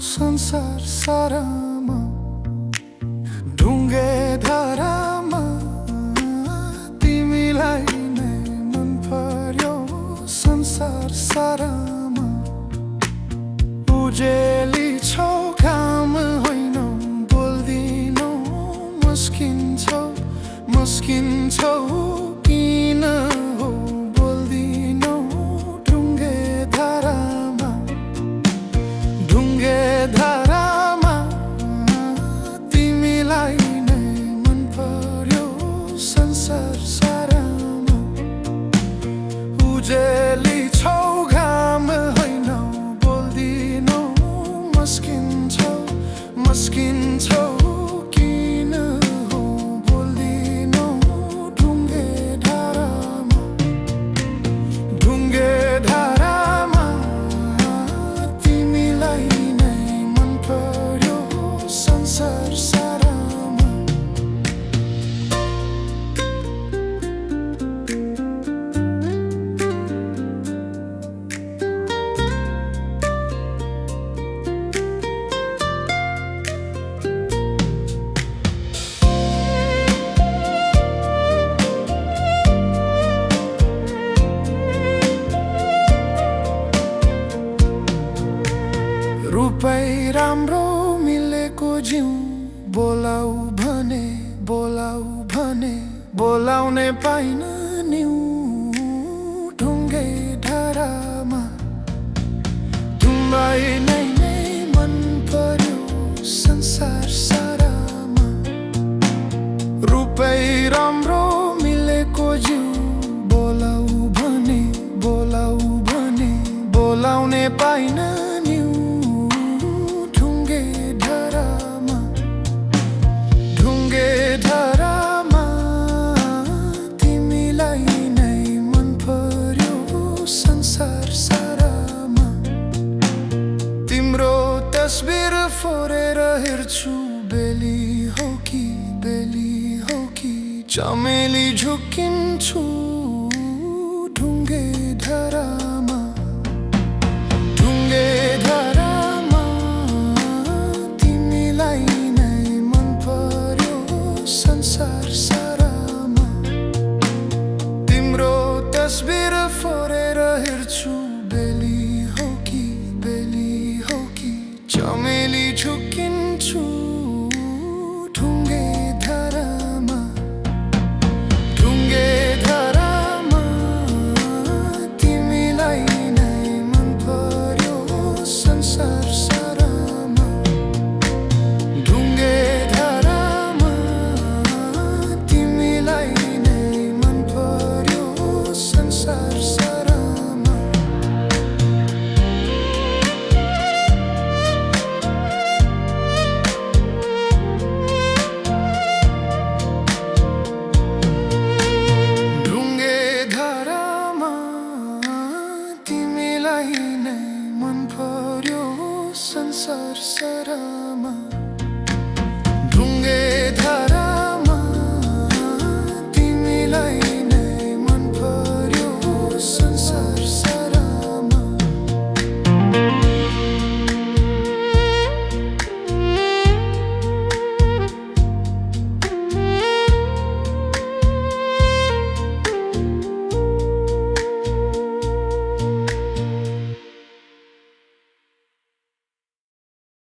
संसार सारामा ढुङ्गे धारामा तिमीलाई नै मन पर्यो संसार सारामा उजेली छौ काम होइनौ बोल्दिनौ मस्किन्छौ किन हो बोल्दिनौ ढुङ्गे धारामा तिमीलाई नै मन पर्यो संसार सारामा उजेली छौ घाम होइनौ बोल्दिनौ मस्किन्छौ किन हो बोल्दिनौ ढुङ्गे धारामा तिमीलाई नै मन पर्यो संसार सारामा रूपै राम्रो मिलेको जिउ बोलाउ भने बोलाउने पाइन निउ ढुङ्गे धारामा तिमीलाई नै मन पर्यो संसार सारामा रूपै राम्रो मिलेको जिउ बोलाउ भने बोलाउने पाइन निउ ढुङ्गे धारामा तिमीलाई नै मन पर्यो संसार सारामा तिम्रो तस्बिर फोरेर हेर्छु बेली हो कि चमेली झुकिन्छु ढुङ्गे धारामा तिमीलाई नै मन पर्यो संसार सारामा तिम्रो तस्बिर फोरेर हेर्छु बेली हो कि चमेली झुकिन्छु ढुङ्गे धारामा तिमीलाई नै मन पर्यो संसार सारामा ढुङ्गे धारामा तिमीलाई नै मन पर्यो संसार सारामा ढुङ्गे धारामा तिमीलाई नै मन पर्यो संसार सारामा